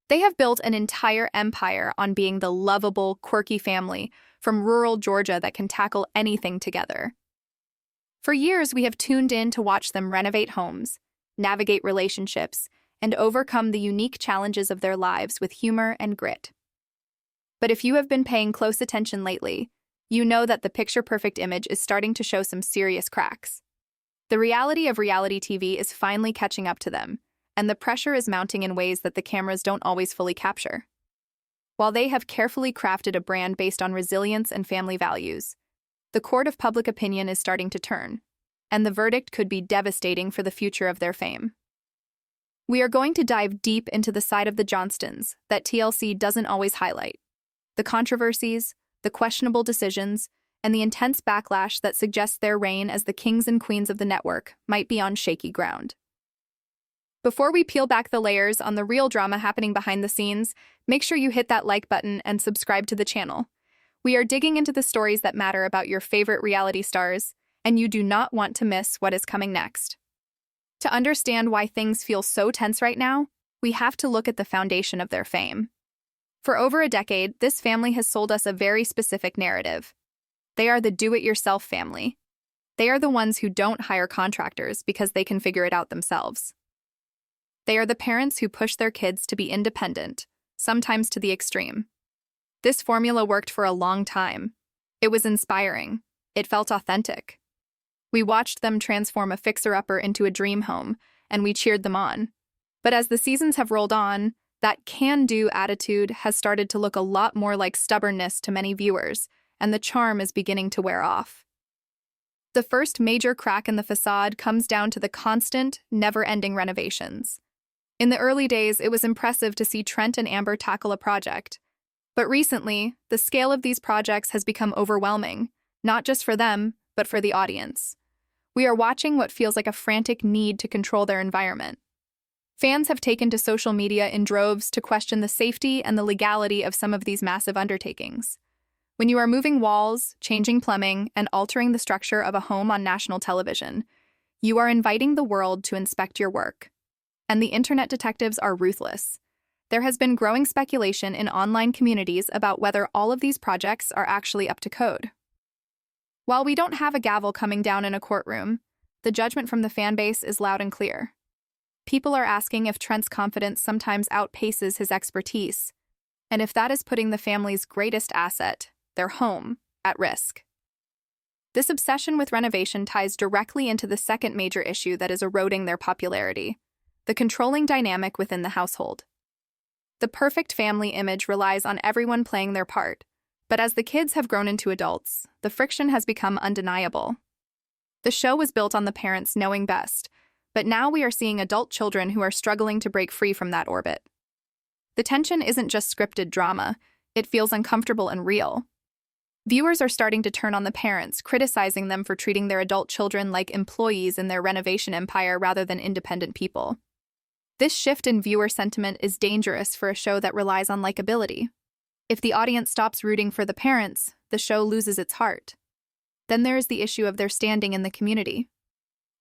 They have built an entire empire on being the lovable, quirky family from rural Georgia that can tackle anything together. For years, we have tuned in to watch them renovate homes, navigate relationships, and overcome the unique challenges of their lives with humor and grit. But if you have been paying close attention lately, you know that the picture-perfect image is starting to show some serious cracks. The reality of reality TV is finally catching up to them, and the pressure is mounting in ways that the cameras don't always fully capture. While they have carefully crafted a brand based on resilience and family values, the court of public opinion is starting to turn, and the verdict could be devastating for the future of their fame. We are going to dive deep into the side of the Johnstons that TLC doesn't always highlight. The controversies, the questionable decisions, and the intense backlash that suggests their reign as the kings and queens of the network might be on shaky ground. Before we peel back the layers on the real drama happening behind the scenes, make sure you hit that like button and subscribe to the channel. We are digging into the stories that matter about your favorite reality stars, and you do not want to miss what is coming next. To understand why things feel so tense right now, we have to look at the foundation of their fame. For over a decade, this family has sold us a very specific narrative. They are the do-it-yourself family. They are the ones who don't hire contractors because they can figure it out themselves. They are the parents who push their kids to be independent, sometimes to the extreme. This formula worked for a long time. It was inspiring. It felt authentic. We watched them transform a fixer-upper into a dream home, and we cheered them on. But as the seasons have rolled on, that can-do attitude has started to look a lot more like stubbornness to many viewers, and the charm is beginning to wear off. The first major crack in the facade comes down to the constant, never-ending renovations. In the early days, it was impressive to see Trent and Amber tackle a project. But recently, the scale of these projects has become overwhelming, not just for them, but for the audience. We are watching what feels like a frantic need to control their environment. Fans have taken to social media in droves to question the safety and the legality of some of these massive undertakings. When you are moving walls, changing plumbing, and altering the structure of a home on national television, you are inviting the world to inspect your work. And the internet detectives are ruthless. There has been growing speculation in online communities about whether all of these projects are actually up to code. While we don't have a gavel coming down in a courtroom, the judgment from the fan base is loud and clear. People are asking if Trent's confidence sometimes outpaces his expertise, and if that is putting the family's greatest asset, their home, at risk. This obsession with renovation ties directly into the second major issue that is eroding their popularity: the controlling dynamic within the household. The perfect family image relies on everyone playing their part, but as the kids have grown into adults, the friction has become undeniable. The show was built on the parents knowing best, but now we are seeing adult children who are struggling to break free from that orbit. The tension isn't just scripted drama, it feels uncomfortable and real. Viewers are starting to turn on the parents, criticizing them for treating their adult children like employees in their renovation empire rather than independent people. This shift in viewer sentiment is dangerous for a show that relies on likability. If the audience stops rooting for the parents, the show loses its heart. Then there is the issue of their standing in the community.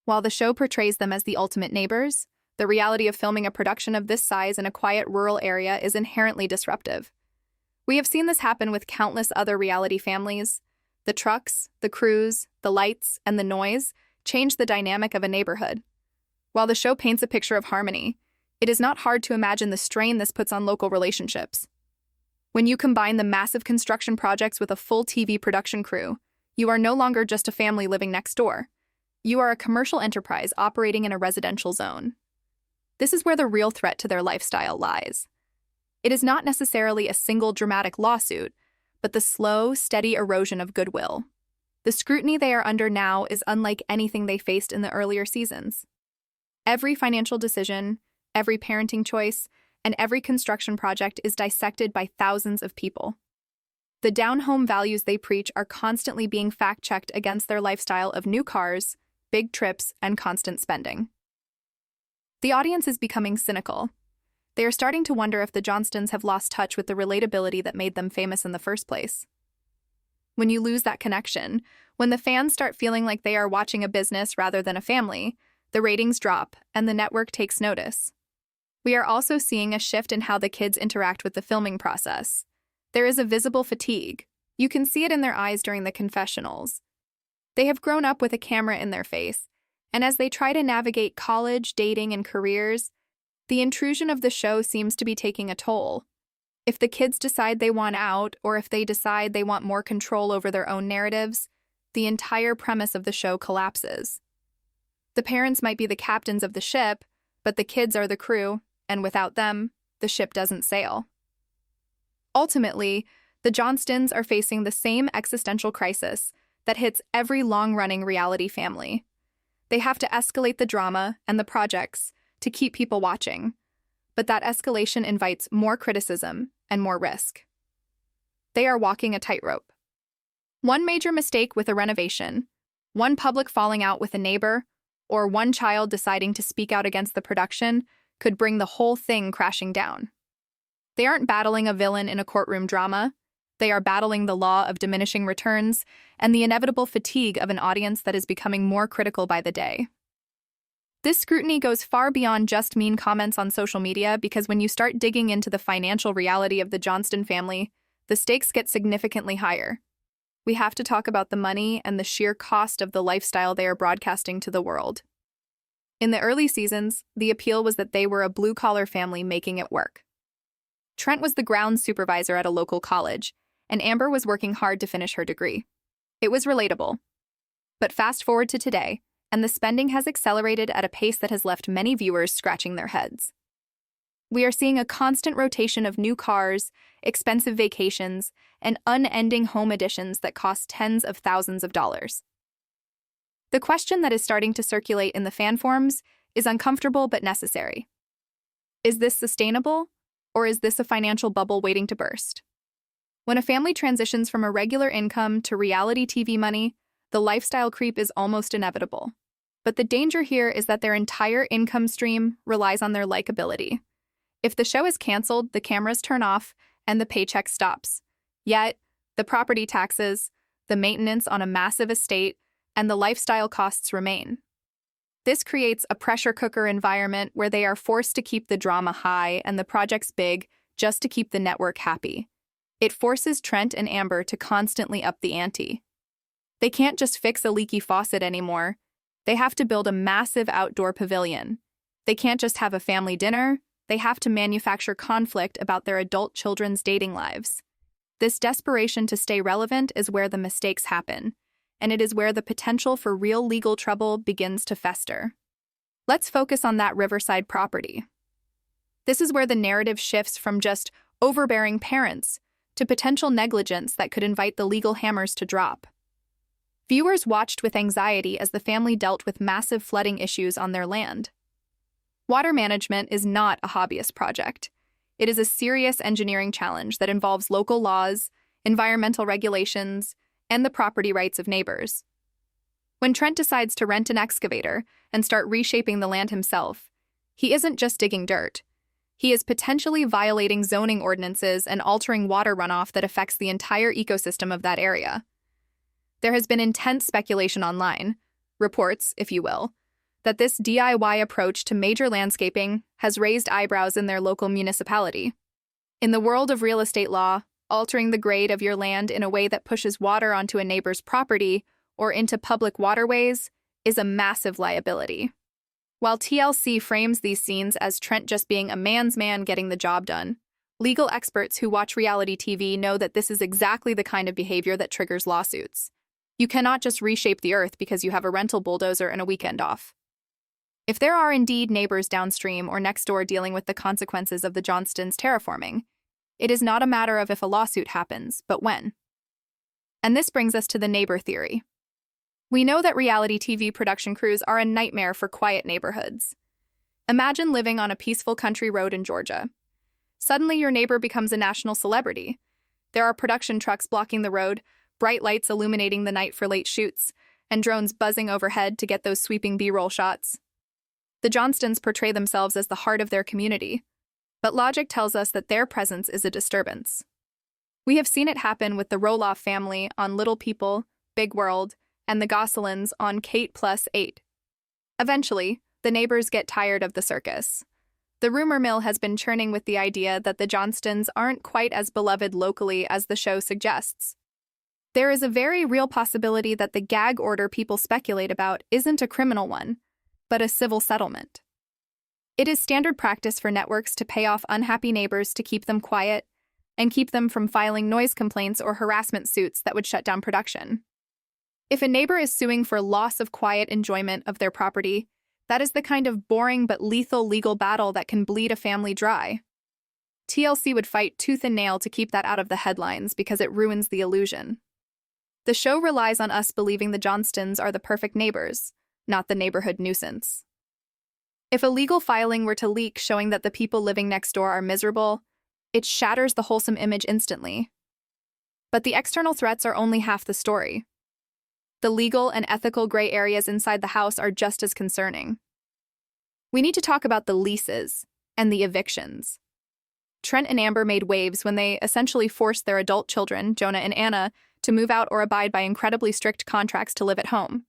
While the show portrays them as the ultimate neighbors, the reality of filming a production of this size in a quiet rural area is inherently disruptive. We have seen this happen with countless other reality families. The trucks, the crews, the lights, and the noise change the dynamic of a neighborhood. While the show paints a picture of harmony, it is not hard to imagine the strain this puts on local relationships. When you combine the massive construction projects with a full TV production crew, you are no longer just a family living next door. You are a commercial enterprise operating in a residential zone. This is where the real threat to their lifestyle lies. It is not necessarily a single dramatic lawsuit, but the slow, steady erosion of goodwill. The scrutiny they are under now is unlike anything they faced in the earlier seasons. Every financial decision, every parenting choice, and every construction project is dissected by thousands of people. The down-home values they preach are constantly being fact-checked against their lifestyle of new cars, big trips, and constant spending. The audience is becoming cynical. They are starting to wonder if the Johnstons have lost touch with the relatability that made them famous in the first place. When you lose that connection, when the fans start feeling like they are watching a business rather than a family, the ratings drop and the network takes notice. We are also seeing a shift in how the kids interact with the filming process. There is a visible fatigue. You can see it in their eyes during the confessionals. They have grown up with a camera in their face, and as they try to navigate college, dating, and careers, the intrusion of the show seems to be taking a toll. If the kids decide they want out, or if they decide they want more control over their own narratives, the entire premise of the show collapses. The parents might be the captains of the ship, but the kids are the crew, and without them, the ship doesn't sail. Ultimately, the Johnstons are facing the same existential crisis that hits every long-running reality family. They have to escalate the drama and the projects to keep people watching, but that escalation invites more criticism and more risk. They are walking a tightrope. One major mistake with a renovation, one public falling out with a neighbor, or one child deciding to speak out against the production could bring the whole thing crashing down. They aren't battling a villain in a courtroom drama. They are battling the law of diminishing returns and the inevitable fatigue of an audience that is becoming more critical by the day. This scrutiny goes far beyond just mean comments on social media, because when you start digging into the financial reality of the Johnston family, the stakes get significantly higher. We have to talk about the money and the sheer cost of the lifestyle they are broadcasting to the world. In the early seasons, the appeal was that they were a blue-collar family making it work. Trent was the grounds supervisor at a local college, and Amber was working hard to finish her degree. It was relatable. But fast forward to today, and the spending has accelerated at a pace that has left many viewers scratching their heads. We are seeing a constant rotation of new cars, expensive vacations, and unending home additions that cost tens of thousands of dollars. The question that is starting to circulate in the fan forums is uncomfortable but necessary. Is this sustainable, or is this a financial bubble waiting to burst? When a family transitions from a regular income to reality TV money, the lifestyle creep is almost inevitable. But the danger here is that their entire income stream relies on their likability. If the show is canceled, the cameras turn off and the paycheck stops. Yet, the property taxes, the maintenance on a massive estate, and the lifestyle costs remain. This creates a pressure cooker environment where they are forced to keep the drama high and the projects big just to keep the network happy. It forces Trent and Amber to constantly up the ante. They can't just fix a leaky faucet anymore. They have to build a massive outdoor pavilion. They can't just have a family dinner. They have to manufacture conflict about their adult children's dating lives. This desperation to stay relevant is where the mistakes happen, and it is where the potential for real legal trouble begins to fester. Let's focus on that riverside property. This is where the narrative shifts from just overbearing parents to potential negligence that could invite the legal hammers to drop. Viewers watched with anxiety as the family dealt with massive flooding issues on their land. Water management is not a hobbyist project. It is a serious engineering challenge that involves local laws, environmental regulations, and the property rights of neighbors. When Trent decides to rent an excavator and start reshaping the land himself, he isn't just digging dirt. He is potentially violating zoning ordinances and altering water runoff that affects the entire ecosystem of that area. There has been intense speculation online, reports, if you will, that this DIY approach to major landscaping has raised eyebrows in their local municipality. In the world of real estate law, altering the grade of your land in a way that pushes water onto a neighbor's property or into public waterways is a massive liability. While TLC frames these scenes as Trent just being a man's man getting the job done, legal experts who watch reality TV know that this is exactly the kind of behavior that triggers lawsuits. You cannot just reshape the earth because you have a rental bulldozer and a weekend off. If there are indeed neighbors downstream or next door dealing with the consequences of the Johnstons' terraforming, it is not a matter of if a lawsuit happens, but when. And this brings us to the neighbor theory. We know that reality TV production crews are a nightmare for quiet neighborhoods. Imagine living on a peaceful country road in Georgia. Suddenly your neighbor becomes a national celebrity. There are production trucks blocking the road, bright lights illuminating the night for late shoots, and drones buzzing overhead to get those sweeping B-roll shots. The Johnstons portray themselves as the heart of their community, but logic tells us that their presence is a disturbance. We have seen it happen with the Roloff family on Little People, Big World, and the Gosselins on Kate + 8. Eventually, the neighbors get tired of the circus. The rumor mill has been churning with the idea that the Johnstons aren't quite as beloved locally as the show suggests. There is a very real possibility that the gag order people speculate about isn't a criminal one, but a civil settlement. It is standard practice for networks to pay off unhappy neighbors to keep them quiet and keep them from filing noise complaints or harassment suits that would shut down production. If a neighbor is suing for loss of quiet enjoyment of their property, that is the kind of boring but lethal legal battle that can bleed a family dry. TLC would fight tooth and nail to keep that out of the headlines because it ruins the illusion. The show relies on us believing the Johnstons are the perfect neighbors, not the neighborhood nuisance. If a legal filing were to leak showing that the people living next door are miserable, it shatters the wholesome image instantly. But the external threats are only half the story. The legal and ethical gray areas inside the house are just as concerning. We need to talk about the leases and the evictions. Trent and Amber made waves when they essentially forced their adult children, Jonah and Anna, to move out or abide by incredibly strict contracts to live at home.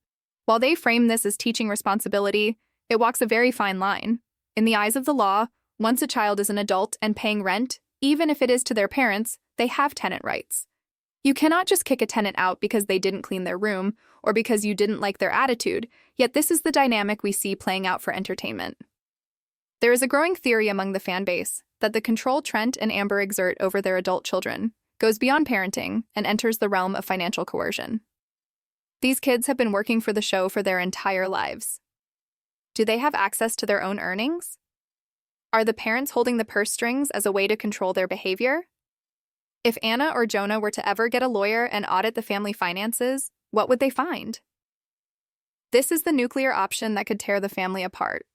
While they frame this as teaching responsibility, it walks a very fine line. In the eyes of the law, once a child is an adult and paying rent, even if it is to their parents, they have tenant rights. You cannot just kick a tenant out because they didn't clean their room or because you didn't like their attitude, yet this is the dynamic we see playing out for entertainment. There is a growing theory among the fan base that the control Trent and Amber exert over their adult children goes beyond parenting and enters the realm of financial coercion. These kids have been working for the show for their entire lives. Do they have access to their own earnings? Are the parents holding the purse strings as a way to control their behavior? If Anna or Jonah were to ever get a lawyer and audit the family finances, what would they find? This is the nuclear option that could tear the family apart.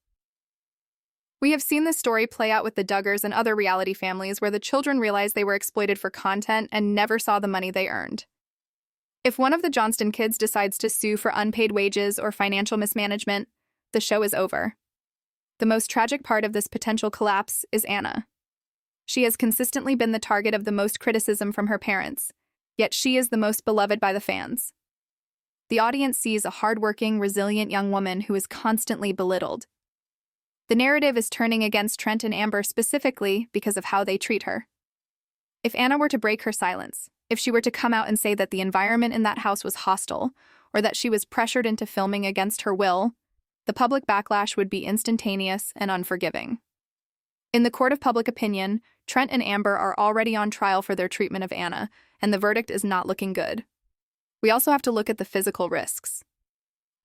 We have seen this story play out with the Duggars and other reality families where the children realized they were exploited for content and never saw the money they earned. If one of the Johnston kids decides to sue for unpaid wages or financial mismanagement, the show is over. The most tragic part of this potential collapse is Anna. She has consistently been the target of the most criticism from her parents, yet she is the most beloved by the fans. The audience sees a hardworking, resilient young woman who is constantly belittled. The narrative is turning against Trent and Amber specifically because of how they treat her. If Anna were to break her silence, if she were to come out and say that the environment in that house was hostile, or that she was pressured into filming against her will, the public backlash would be instantaneous and unforgiving. In the court of public opinion, Trent and Amber are already on trial for their treatment of Anna, and the verdict is not looking good. We also have to look at the physical risks.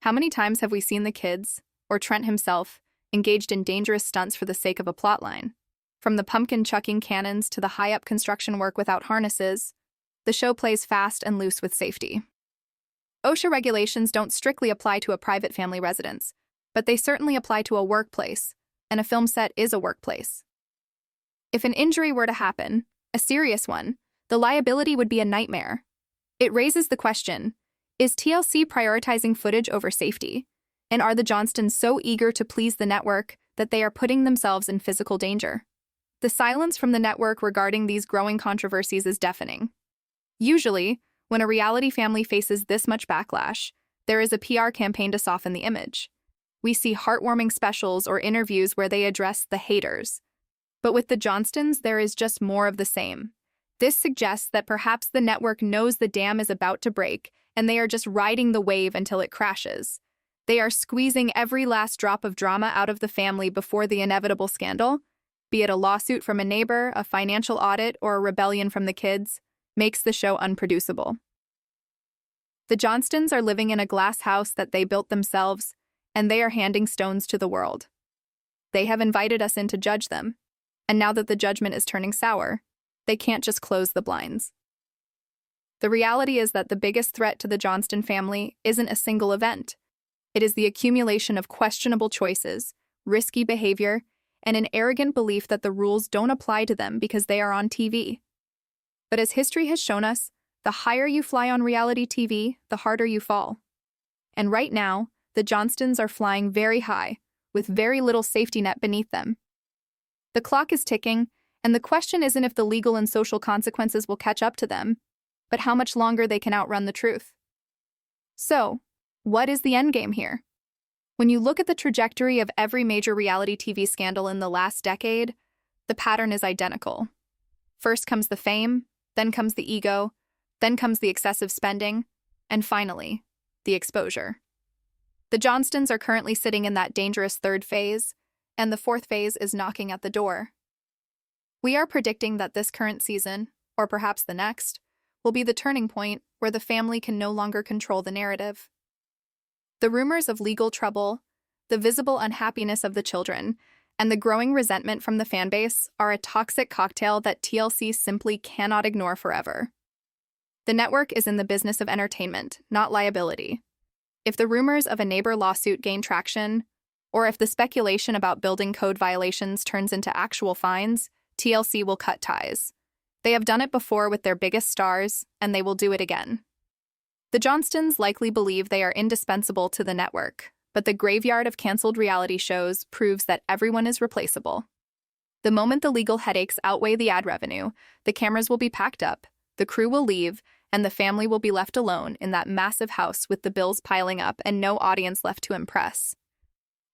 How many times have we seen the kids, or Trent himself, engaged in dangerous stunts for the sake of a plotline? From the pumpkin-chucking cannons to the high-up construction work without harnesses, the show plays fast and loose with safety. OSHA regulations don't strictly apply to a private family residence, but they certainly apply to a workplace, and a film set is a workplace. If an injury were to happen, a serious one, the liability would be a nightmare. It raises the question, is TLC prioritizing footage over safety? And are the Johnstons so eager to please the network that they are putting themselves in physical danger? The silence from the network regarding these growing controversies is deafening. Usually, when a reality family faces this much backlash, there is a PR campaign to soften the image. We see heartwarming specials or interviews where they address the haters. But with the Johnstons, there is just more of the same. This suggests that perhaps the network knows the dam is about to break, and they are just riding the wave until it crashes. They are squeezing every last drop of drama out of the family before the inevitable scandal, be it a lawsuit from a neighbor, a financial audit, or a rebellion from the kids, makes the show unproducible. The Johnstons are living in a glass house that they built themselves, and they are handing stones to the world. They have invited us in to judge them, and now that the judgment is turning sour, they can't just close the blinds. The reality is that the biggest threat to the Johnston family isn't a single event. It is the accumulation of questionable choices, risky behavior, and an arrogant belief that the rules don't apply to them because they are on TV. But as history has shown us, the higher you fly on reality TV, the harder you fall. And right now, the Johnstons are flying very high, with very little safety net beneath them. The clock is ticking, and the question isn't if the legal and social consequences will catch up to them, but how much longer they can outrun the truth. So, what is the endgame here? When you look at the trajectory of every major reality TV scandal in the last decade, the pattern is identical. First comes the fame, then comes the ego, then comes the excessive spending, and finally, the exposure. The Johnstons are currently sitting in that dangerous third phase, and the fourth phase is knocking at the door. We are predicting that this current season, or perhaps the next, will be the turning point where the family can no longer control the narrative. The rumors of legal trouble, the visible unhappiness of the children, and the growing resentment from the fanbase are a toxic cocktail that TLC simply cannot ignore forever. The network is in the business of entertainment, not liability. If the rumors of a neighbor lawsuit gain traction, or if the speculation about building code violations turns into actual fines, TLC will cut ties. They have done it before with their biggest stars, and they will do it again. The Johnstons likely believe they are indispensable to the network, but the graveyard of canceled reality shows proves that everyone is replaceable. The moment the legal headaches outweigh the ad revenue, the cameras will be packed up, the crew will leave, and the family will be left alone in that massive house with the bills piling up and no audience left to impress.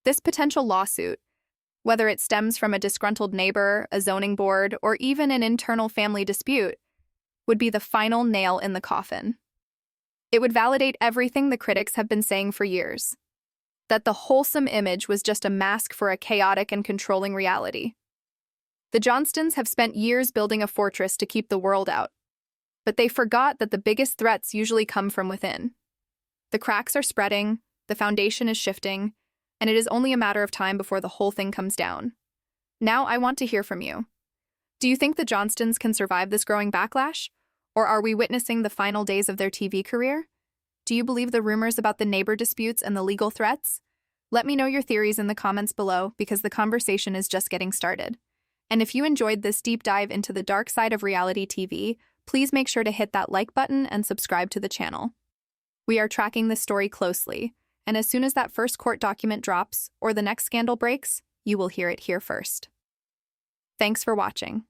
This potential lawsuit, whether it stems from a disgruntled neighbor, a zoning board, or even an internal family dispute, would be the final nail in the coffin. It would validate everything the critics have been saying for years, that the wholesome image was just a mask for a chaotic and controlling reality. The Johnstons have spent years building a fortress to keep the world out, but they forgot that the biggest threats usually come from within. The cracks are spreading, the foundation is shifting, and it is only a matter of time before the whole thing comes down. Now I want to hear from you. Do you think the Johnstons can survive this growing backlash? Or are we witnessing the final days of their TV career? Do you believe the rumors about the neighbor disputes and the legal threats? Let me know your theories in the comments below because the conversation is just getting started. And if you enjoyed this deep dive into the dark side of reality TV, please make sure to hit that like button and subscribe to the channel. We are tracking this story closely, and as soon as that first court document drops or the next scandal breaks, you will hear it here first. Thanks for watching.